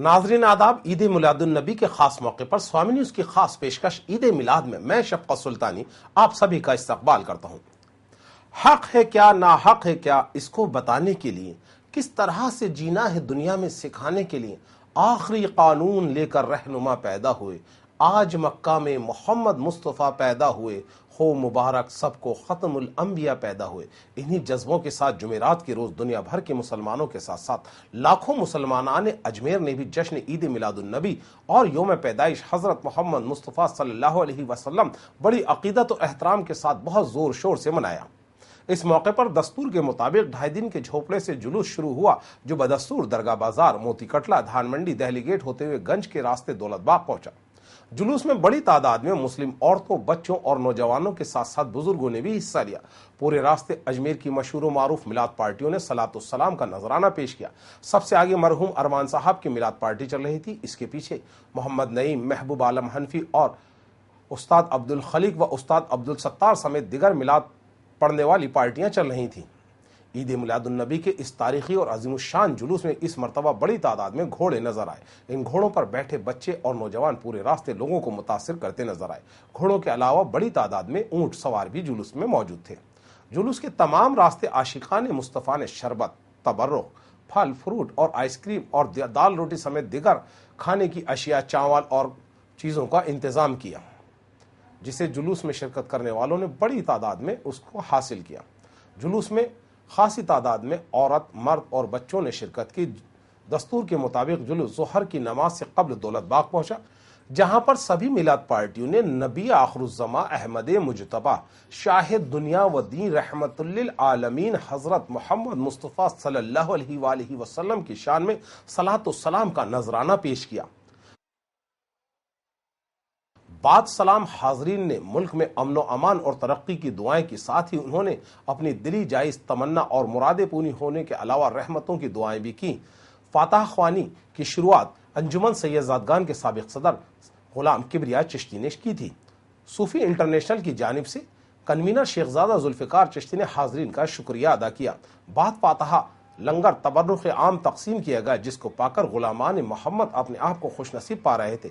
ناظرین آداب، عید میلادالنبی کے خاص موقع پر سوامی نیوز کی خاص پیشکش عید میلاد میں شفقت سلطانی آپ سبھی کا استقبال کرتا ہوں۔ حق ہے کیا ناحق ہے کیا، اس کو بتانے کے لیے، کس طرح سے جینا ہے دنیا میں سکھانے کے لیے آخری قانون لے کر رہنما پیدا ہوئے۔ آج مکہ میں محمد مصطفیٰ پیدا ہوئے، ہو مبارک سب کو ختم الانبیاء پیدا ہوئے۔ انہی جذبوں کے ساتھ جمعرات کے روز دنیا بھر کے مسلمانوں کے ساتھ ساتھ لاکھوں مسلمانان اجمیر نے بھی جشن عید میلاد النبی اور یوم پیدائش حضرت محمد مصطفیٰ صلی اللہ علیہ وسلم بڑی عقیدت و احترام کے ساتھ بہت زور شور سے منایا۔ اس موقع پر دستور کے مطابق 2.5 دن کے جھوپڑے سے جلوس شروع ہوا، جو بدستور درگاہ بازار، موتی کٹلا، دھان منڈی، دہلی گیٹ ہوتے ہوئے گنج کے راستے دولت باغ پہنچا۔ جلوس میں بڑی تعداد میں مسلم عورتوں، بچوں اور نوجوانوں کے ساتھ ساتھ بزرگوں نے بھی حصہ لیا۔ پورے راستے اجمیر کی مشہور و معروف میلاد پارٹیوں نے صلاۃ السلام کا نذرانہ پیش کیا۔ سب سے آگے مرحوم ارمان صاحب کی میلاد پارٹی چل رہی تھی، اس کے پیچھے محمد نعیم، محبوب عالم حنفی اور استاد عبدالخلیق و استاد عبدالستار سمیت دیگر میلاد پڑھنے والی پارٹیاں چل رہی تھیں۔ عید میلاد النبی کے اس تاریخی اور عظیم الشان جلوس میں اس مرتبہ بڑی تعداد میں گھوڑے نظر آئے۔ ان گھوڑوں پر بیٹھے بچے اور نوجوان پورے راستے لوگوں کو متاثر کرتے نظر آئے۔ گھوڑوں کے علاوہ بڑی تعداد میں اونٹ سوار بھی جلوس میں موجود تھے۔ جلوس کے تمام راستے عاشقان مصطفیٰ نے شربت، تبرک، پھل فروٹ اور آئس کریم اور دال روٹی سمیت دیگر کھانے کی اشیاء، چاول اور چیزوں کا انتظام کیا، جسے جلوس میں شرکت کرنے والوں نے بڑی تعداد میں اس کو حاصل کیا۔ جلوس میں خاصی تعداد میں عورت، مرد اور بچوں نے شرکت کی۔ دستور کے مطابق جلوس ظہر کی نماز سے قبل دولت باغ پہنچا، جہاں پر سبھی میلاد پارٹیوں نے نبی آخر الزماں احمد مجتبی شاہد دنیا و دین رحمت للعالمین حضرت محمد مصطفیٰ صلی اللہ علیہ وآلہ وسلم کی شان میں صلاۃ السلام کا نذرانہ پیش کیا۔ بعد سلام حاضرین نے ملک میں امن و امان اور ترقی کی دعائیں کی، ساتھ ہی انہوں نے اپنی دلی جائز تمنا اور مرادیں پوری ہونے کے علاوہ رحمتوں کی دعائیں بھی کی۔ فاتح خوانی کی شروعات انجمن سید زادگان کے سابق صدر غلام کبریا چشتی نے کی تھی۔ صوفی انٹرنیشنل کی جانب سے کنوینر شیخزادہ ذوالفقار چشتی نے حاضرین کا شکریہ ادا کیا۔ بعد فاتحہ لنگر تبرک عام تقسیم کیا گیا، جس کو پا کر غلامان محمد اپنے آپ کو خوش نصیب پا رہے تھے۔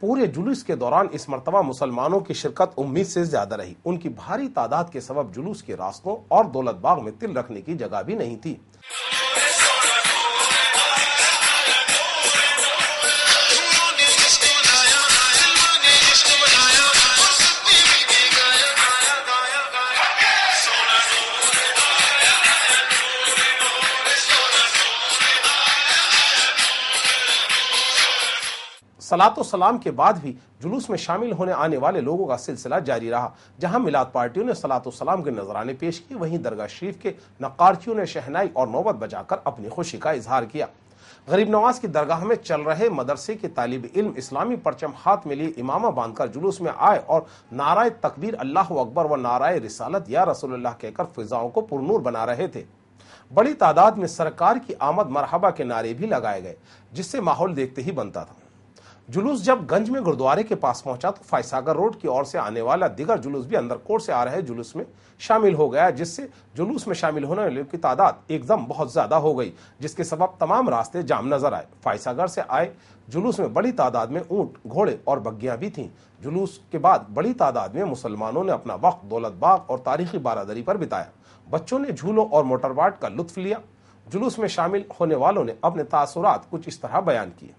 پورے جلوس کے دوران اس مرتبہ مسلمانوں کی شرکت امید سے زیادہ رہی۔ ان کی بھاری تعداد کے سبب جلوس کے راستوں اور دولت باغ میں تل رکھنے کی جگہ بھی نہیں تھی۔ صلاۃ و سلام کے بعد بھی جلوس میں شامل ہونے آنے والے لوگوں کا سلسلہ جاری رہا۔ جہاں میلاد پارٹیوں نے صلاۃ و سلام کے نذرانے پیش کیے، وہیں درگاہ شریف کے نقارچیوں نے شہنائی اور نوبت بجا کر اپنی خوشی کا اظہار کیا۔ غریب نواز کی درگاہ میں چل رہے مدرسے کے طالب علم اسلامی پرچم ہاتھ میں لیے امامہ باندھ کر جلوس میں آئے اور نعرہ تکبیر اللہ اکبر و نعرہ رسالت یا رسول اللہ کہہ کر فضاؤں کو پرنور بنا رہے تھے۔ بڑی تعداد میں سرکار کی آمد مرحبا کے نعرے بھی لگائے گئے، جس سے ماحول دیکھتے ہی بنتا تھا۔ جلوس جب گنج میں گردوارے کے پاس پہنچا تو فائساگر روڈ کی اور سے آنے والا دیگر جلوس بھی اندر کوٹ سے آ رہے جلوس میں شامل ہو گیا، جس سے جلوس میں شامل ہونے والوں کی تعداد ایک دم بہت زیادہ ہو گئی، جس کے سبب تمام راستے جام نظر آئے۔ فائساگر سے آئے جلوس میں بڑی تعداد میں اونٹ، گھوڑے اور بگیاں بھی تھیں۔ جلوس کے بعد بڑی تعداد میں مسلمانوں نے اپنا وقت دولت باغ اور تاریخی بارادری پر بتایا۔ بچوں نے جھولوں اور موٹر باٹ کا لطف لیا۔ جلوس میں شامل ہونے والوں نے اپنے تاثرات کچھ اس طرح بیان کیے۔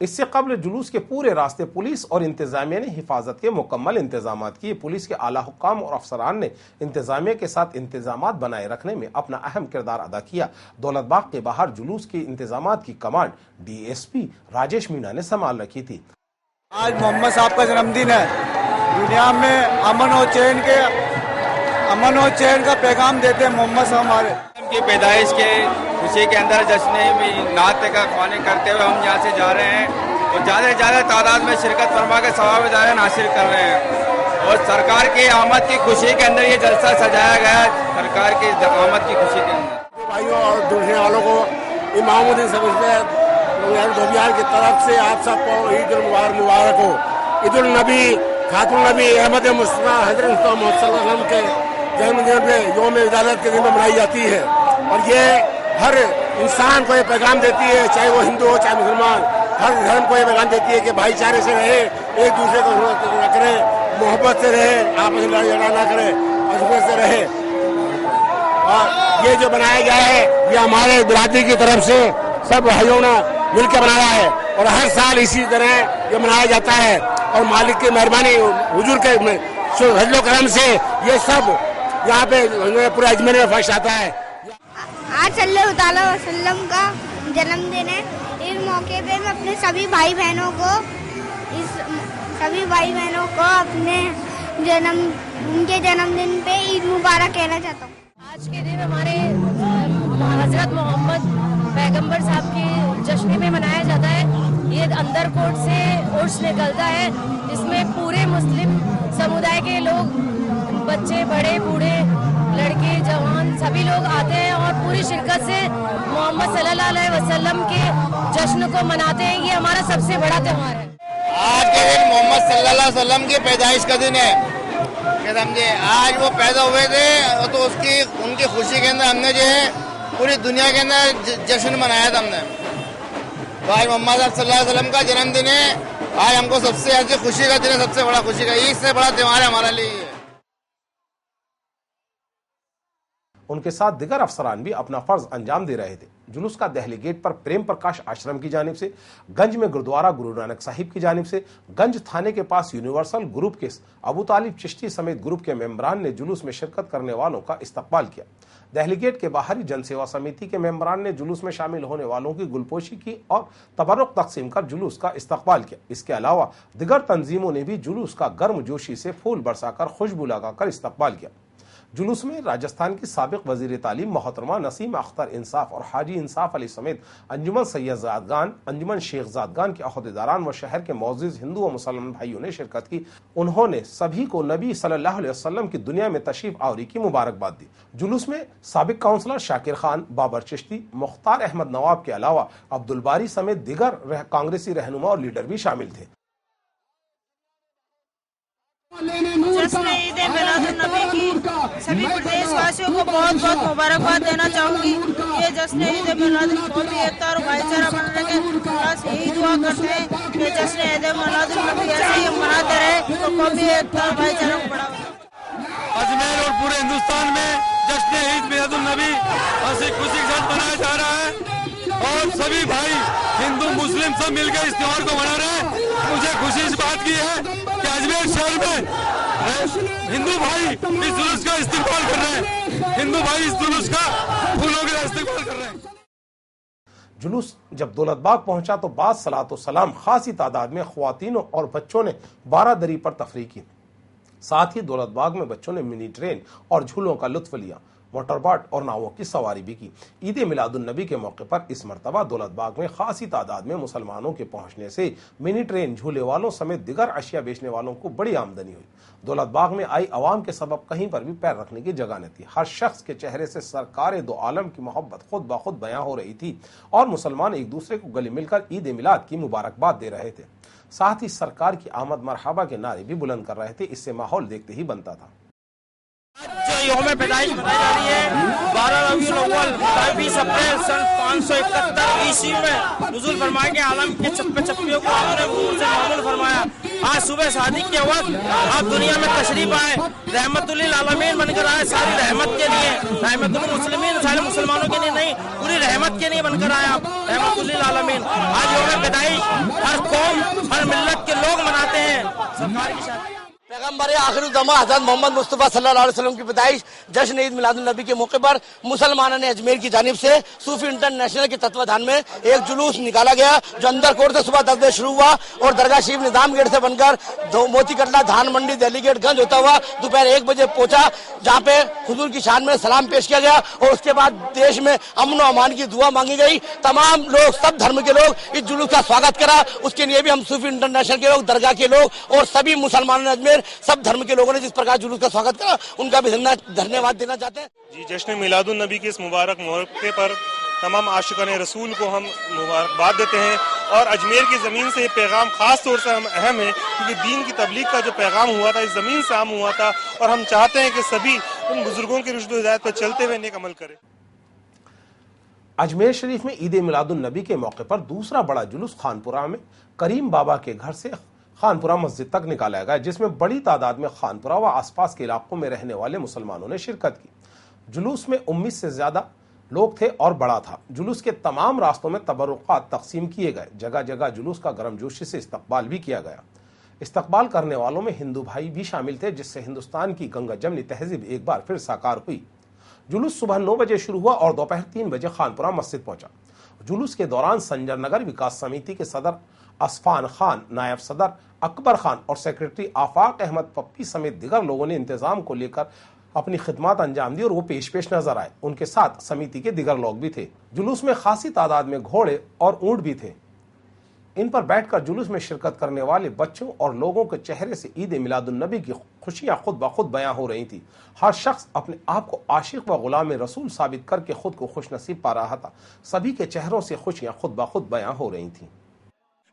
اس سے قبل جلوس کے پورے راستے پولیس اور انتظامیہ نے حفاظت کے مکمل انتظامات کیے۔ پولیس کے اعلیٰ حکام اور افسران نے انتظامیہ کے ساتھ انتظامات بنائے رکھنے میں اپنا اہم کردار ادا کیا۔ دولت باغ کے باہر جلوس کے انتظامات کی command D S P Rajesh Meena نے سنبھال رکھی تھی۔ آج محمد صاحب کا جنم دن ہے۔ دنیا میں امن و چین کا پیغام دیتے ہیں محمد صاحب ہمارے کی پیدائش کے خوشی کے اندر جشن نعت کا خوانی کرتے ہوئے ہم یہاں سے جا رہے ہیں اور زیادہ سے زیادہ تعداد میں شرکت فرما کے ثواب دارین حاصل کر رہے ہیں۔ اور سرکار کی آمد کی خوشی کے اندر یہ جلسہ سجایا گیا ہے، سرکار کی آمد کی خوشی کے اندر۔ بھائیوں اور دوسرے والوں کو امام الدین سمجھتے دھوبیان کی طرف سے آپ سب کو عید المبارک ہو۔ عید النبی خاتم النبی احمد مصطفیٰ حضرت محمد صلی اللہ علیہ وسلم کے جنم دن پہ یوم ولادت کے دن میں منائی جاتی ہے، اور یہ ہر इंसान को ये पैगाम देती है, चाहे वो हिंदू हो चाहे मुसलमान, हर धर्म को ये पैगाम देती है कि भाईचारे से रहे, एक दूसरे को न करे, मोहब्बत से रहे, आपस में लड़ाई झगड़ा ना करे, अजमत से रहे। और ये जो बनाया गया है ये हमारे बिरादरी की तरफ से सब भाइयों ने मिलकर बनाया है और हर साल इसी तरह ये मनाया जाता है। और मालिक की मेहरबानी, हुजूर के फजलो करम से ये सब यहाँ पे पूरे अजमेर में फर्स्ट आता है। आज सल्लल्लाहु अलैहि वसल्लम का जन्मदिन है। इस मौके पे मैं अपने सभी भाई बहनों को उनके जन्मदिन पे ईद मुबारक कहना चाहता हूँ। आज के दिन हमारे हजरत मोहम्मद पैगंबर साहब की जश्न में मनाया जाता है। ये अंदरकोट से उर्स निकलता है, जिसमें पूरे मुस्लिम समुदाय के लोग, बच्चे, बड़े, बूढ़े, लड़के, जवान सभी लोग आते हैं और पूरी शिरकत से मोहम्मद सल्लल्लाहु अलैहि वसल्लम के जश्न को मनाते हैं। ये हमारा सबसे बड़ा त्योहार है। आज के दिन मोहम्मद सल्लल्लाहु अलैहि वसल्लम की पैदाइश का दिन है, समझे। आज वो पैदा हुए थे तो उनकी खुशी के अंदर हमने जो है पूरी दुनिया के अंदर जश्न मनाया था हमने। तो आज मोहम्मद सल्लल्लाहु अलैहि वसल्लम का जन्मदिन है। आज हमको सबसे अच्छी खुशी का दिन है, सबसे बड़ा खुशी का, ईद से बड़ा त्योहार है हमारे लिए। उनके साथ दिगर अफसरान भी अपना फर्ज अंजाम दे रहे थे। जुलूस का दहली गेट पर प्रेम प्रकाश आश्रम की जानिब से, गंज में गुरुद्वारा गुरु नानक साहिब की जानिब से, गंज थाने के पास यूनिवर्सल ग्रुप के अबू तालिब चिश्ती समेत ग्रुप के मेंबरान ने जुलूस में शिरकत करने वालों का इस्तकबाल किया। दहली गेट के बाहरी जनसेवा समिति के मेंबरान ने जुलूस में शामिल होने वालों की गुलपोशी की और तबर्रुक तकसीम कर जुलूस का इस्तकबाल किया। इसके अलावा दिगर तंजीमों ने भी जुलूस का गर्मजोशी से फूल बरसाकर खुशबू लगाकर इस्तकबाल किया। जुलूस में राजस्थान की साबिक वजीर तालीम मोहतरमा नसीम अख्तर इंसाफ और हाजी इंसाफ अली समेत अंजुमन सैयदजादगान, अंजुमन शेखजादगान के अहदेदारान व शहर के मौजूद हिंदू व मुसलमान भाइयों ने शिरकत की। उन्होंने सभी को नबी सल्लल्लाहु अलैहि वसल्लम की दुनिया में तशरीफ आवरी की मुबारकबाद दी। जुलूस में साबिक काउंसलर शाकिर खान, बाबर चिश्ती, मुख्तार अहमद नवाब के अलावा अब्दुल बारी समेत दिगर कांग्रेसी रहनुमा और लीडर भी शामिल थे। जश्न ईद मिलादुन्नबी की सभी प्रदेशवासियों को बहुत बहुत मुबारकबाद देना चाहूंगी। ये जश्न ईद मिलादुन्नबी एकता और भाईचारा बनाने के बस यही दुआ करते हैं कि जश्न ईद मिलादुन्नबी ऐसे ही मनाते रहे तो कभी एकता और भाईचारा को बढ़ावा। अजमेर और पूरे हिंदुस्तान में जश्न ईद मिलादुन्नबी हंसी खुशी के साथ मनाया जा रहा है और सभी भाई हिंदू मुस्लिम सब मिलकर इस त्योहार को मना रहे हैं। मुझे खुशी इस बात की है कि अजमेर शहर में हिंदू भाई इस जुलूस का इस्तेमाल कर रहे हैं, हिंदू भाई इस जुलूस का फूलों का इस्तेमाल कर रहे हैं। जुलूस जब दौलतबाग पहुंचा तो बाद सलातो सलाम खासी तादाद में ख्वातीनों और बच्चों ने बारादरी पर तफरीह की। साथ ही दौलतबाग में बच्चों ने मिनी ट्रेन और झूलों का लुत्फ लिया, मोटरबोट और नावों की सवारी भी की। ईद मिलादुन्नबी के मौके पर इस मरतबा दौलतबाग में खासी तादाद में मुसलमानों के पहुंचने से मिनी ट्रेन, झूले वालों समेत दिगर अशिया बेचने वालों को बड़ी आमदनी हुई। दौलतबाग में आई अवाम के सबब कहीं पर भी पैर रखने की जगह न थी। हर शख्स के चेहरे से सरकार दो आलम की मोहब्बत खुद ब खुद बयां हो रही थी और मुसलमान एक दूसरे को गले मिलकर ईद मिलाद की मुबारकबाद दे रहे थे। साथ ही सरकार की आमद मरहबा के नारे भी बुलंद कर रहे थे। इससे माहौल देखते ही बनता था। जो यौम पैदाइश मनाई जा रही है 12 रबीउल अव्वल 20 अप्रैल सन 571 ईस्वी में नुज़ूल फरमाए के आलम के चप्पे चप्पियों को आपने नूर से मामूल फरमाया। आज सुबह शादी के वक्त आप दुनिया में तशरीफ आए, रहमतुल लिल आलमीन बनकर आए, सारी रहमत के लिए, रहमतुल मुस्लिमीन, सारे मुसलमानों के लिए नहीं, पूरी रहमत के लिए बनकर आए आप, रहमतुल लिल आलमीन। आज यौम पैदाइश हर कौम, हर मिल्लत के लोग मनाते हैं। सरकार की शादी पैगम्बर आखिरुज़्ज़मा हज़रत मोहम्मद मुस्तफ़ा सल्लल्लाहु अलैहि वसल्लम की पैदाइश जश्न ईद मिलादुन्नबी के मौके पर मुसलमानों ने अजमेर की जानिब से सूफी इंटरनेशनल के तत्वाधान में एक जुलूस निकाला गया, जो अंदर कोर्ट से सुबह 10 बजे शुरू हुआ और दरगाह शरीफ निजाम गेट से बनकर मोती कटला, धान मंडी, दिल्ली गेट, गंज होता हुआ दोपहर 1 बजे पहुंचा, जहाँ पे हुजूर की शान में सलाम पेश किया गया और उसके बाद देश में अमन और अमान की दुआ मांगी गई। तमाम लोग, सब धर्म के लोग इस जुलूस का स्वागत करा। उसके लिए भी हम सूफी इंटरनेशनल के लोग, दरगाह के लोग और सभी मुसलमानों ने, अजमेर सब धर्म के लोगों ने जिस प्रकार जुलूस का स्वागत करा, उनका भी धन्यवाद देना चाहते हैं। जी, जश्न मिलादुन्नबी के इस मुबारक मौके पर तमाम आशिकान रसूल को हम मुबारकबाद देते हैं और अजमेर की ज़मीन से ये पैगाम खास तौर से हम अहम है, क्योंकि दीन की तबलीग का जो पैगाम हुआ था इस ज़मीन से आम हुआ था और हम चाहते हैं कि सभी उन बुजुर्गों की रुश्द व हिदायत पर चलते हुए नेक अमल करें। अजमेर शरीफ में ईद मिलाद उन नबी के मौके पर दूसरा बड़ा जुलूस खानपुरा में करीम बाबा के घर से खानपुरा मस्जिद तक निकाला गया, जिसमें बड़ी तादाद में खानपुरा व आसपास के इलाकों में रहने वाले मुसलमानों ने शिरकत की। जुलूस में 19 से ज्यादा लोग थे और बड़ा था। जुलूस के तमाम रास्तों में तबरुकात तकसीम किए गए। जगह जगह जुलूस का गर्मजोशी से इस्तकबाल भी किया गया। इस्तकबाल करने वालों में हिंदू भाई भी शामिल थे, जिससे हिंदुस्तान की गंगा जमनी तहजीब एक बार फिर साकार हुई। जुलूस सुबह 9 बजे शुरू हुआ और दोपहर 3 बजे खानपुरा मस्जिद पहुंचा। जुलूस के दौरान संजर नगर विकास समिति के सदर असफान खान, नायब सदर अकबर खान और सेक्रेटरी आफाक अहमद पप्पी समेत दिगर लोगों ने इंतजाम को लेकर अपनी खिदमत अंजाम दी और वो पेश नजर आए। उनके साथ समिति के दिगर लोग भी थे। जुलूस में खासी तादाद में घोड़े और ऊंट भी थे। इन पर बैठकर जुलूस में शिरकत करने वाले बच्चों और लोगों के चेहरे से ईद मिलादुन नबी की खुशियां खुद ब खुद बयां हो रही थी। हर शख्स अपने आप को आशिक व गुलाम रसूल साबित करके खुद को खुश नसीब पा रहा था। सभी के चेहरों से खुशियां खुद ब खुद बयां हो रही थी।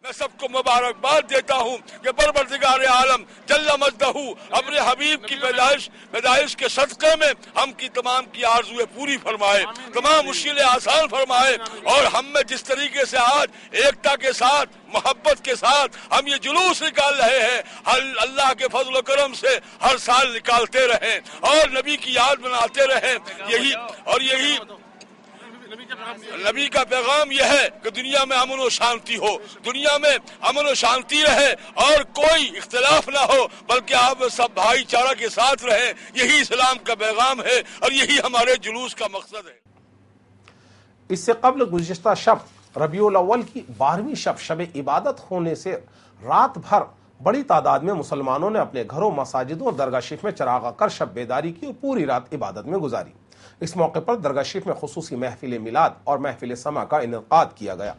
मैं सबको मुबारकबाद देता हूँ कि परवरदिगार आलम जल्ला मजदहू अपने हबीब की पैदाइश के सदक़े में हम की तमाम की आरज़ुएं पूरी फरमाए, तमाम मुश्किलें आसान फरमाए और हम में जिस तरीके से आज एकता के साथ, मोहब्बत के साथ हम ये जुलूस निकाल रहे हैं, अल्लाह के फजल व करम से हर साल निकालते रहें और नबी की याद बनाते रहें। यही नबी का पैगाम यह है कि दुनिया में अमन और शांति हो, दुनिया में अमन और शांति रहे और कोई इख्तिलाफ ना हो, बल्कि आप सब भाईचारा के साथ रहें। यही इस्लाम का पैगाम है और यही हमारे जुलूस का मकसद है। इससे कबल गुज़िश्ता शब रबीउल अव्वल की 12वीं शब इबादत होने से रात भर बड़ी तादाद में मुसलमानों ने अपने घरों, मसाजिदों और दरगाह शरीफ में चरागा कर शब बेदारी की और पूरी रात इबादत में गुजारी। इस मौके पर दरगाह शरीफ में खुसूसी महफिल मिलाद और महफिल समा का इनेकाद किया गया।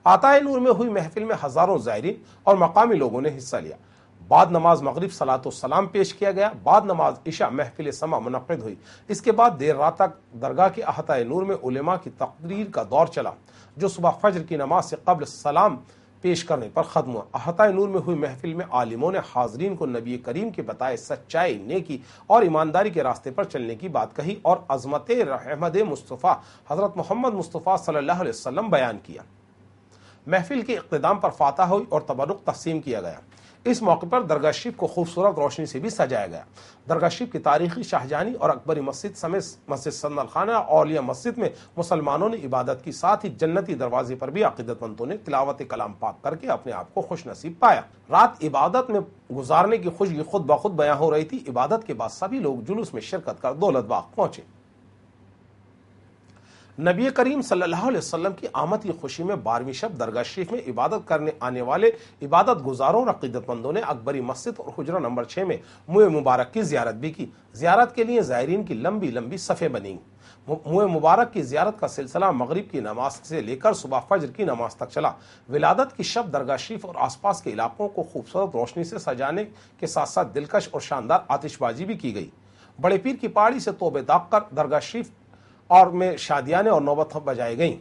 आताए नूर में हुई महफिल में हजारों ज़ायरीन और मकामी लोगों ने हिस्सा लिया। बाद नमाज मगरिब सलातो सलाम पेश किया गया। बाद नमाज इशा महफिल समा मुनक़िद हुई। इसके बाद देर रात तक दरगाह के अहताए नूर में उलेमा की तकरीर का दौर चला, जो सुबह फजर की नमाज से कब्ल सलाम पेश करने पर खत्म हुआ। अहताए नूर में हुई महफिल में आलिमों ने हाजरीन को नबी करीम के बताए सच्चाई, नेकी और ईमानदारी के रास्ते पर चलने की बात कही और अज़मत रहमत मुस्तफ़ा हज़रत मोहम्मद मुस्तफ़ा सल्लल्लाहु अलैहि वसल्लम बयान किया। महफिल के इख्तिताम पर फातह हुई और तबरुक तक़सीम किया गया। इस मौके पर दरगाह शरीफ को खूबसूरत रोशनी से भी सजाया गया। दरगाह शरीफ की तारीखी शाहजहानी और अकबरी मस्जिद समेत मस्जिद सन्नल खाना औलिया मस्जिद में मुसलमानों ने इबादत की, साथ ही जन्नती दरवाजे पर भी अकीदतमंदों ने तिलावत कलाम पाक करके अपने आप को खुश नसीब पाया। रात इबादत में गुजारने की खुशी खुद ब खुद बयां हो रही थी। इबादत के बाद सभी लोग जुलूस में शिरकत कर दौलत बाग पहुंचे। नबी करीम सल्लल्लाहु अलैहि वसल्लम की आमद की खुशी में 12वीं शब दरगाह शरीफ में इबादत करने आने वाले इबादत गुजारों और अकीदतमंदों ने अकबरी मस्जिद और हुजरा नंबर 6 में मुए मुबारक की जियारत भी की। जियारत के लिए ज़ायरीन की लंबी लंबी सफ़े बनी। मुए मुबारक की जियारत का सिलसिला मगरिब की नमाज से लेकर सुबह फजर की नमाज तक चला। विलादत की शब दरगाह शरीफ और आसपास के इलाकों को खूबसूरत रोशनी से सजाने के साथ साथ दिलकश और शानदार आतिशबाजी भी की गई। बड़े पीर की पहाड़ी से तोबे दाग कर दरगाह शरीफ और में शादियाने और नौबत बजाई गईं।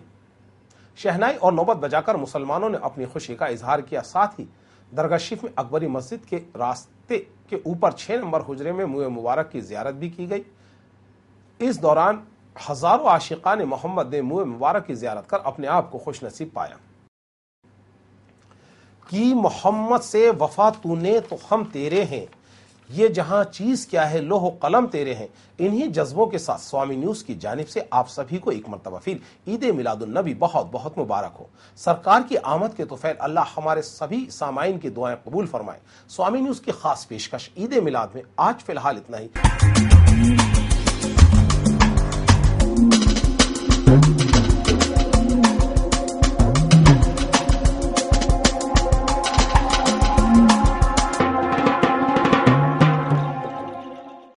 शहनाई और नौबत बजाकर मुसलमानों ने अपनी खुशी का इजहार किया। साथ ही दरगाह शरीफ में अकबरी मस्जिद के रास्ते के ऊपर 6 नंबर हुजरे में मुए मुबारक की जियारत भी की गई। इस दौरान हजारों आशिकान मोहम्मद ने मुए मुबारक की जियारत कर अपने आप को खुश नसीब पाया। कि मोहम्मद से वफा तूने तो हम तेरे हैं, ये जहां चीज क्या है लोह कलम तेरे हैं। इन्हीं जज्बों के साथ स्वामी न्यूज की जानिब से आप सभी को एक मरतबा फिर ईद मिलादुन नबी बहुत बहुत मुबारक हो। सरकार की आमद के तोफैल अल्लाह हमारे सभी सामाइन की दुआएं कबूल फरमाए। स्वामी न्यूज की खास पेशकश ईद मिलाद में आज फिलहाल इतना ही।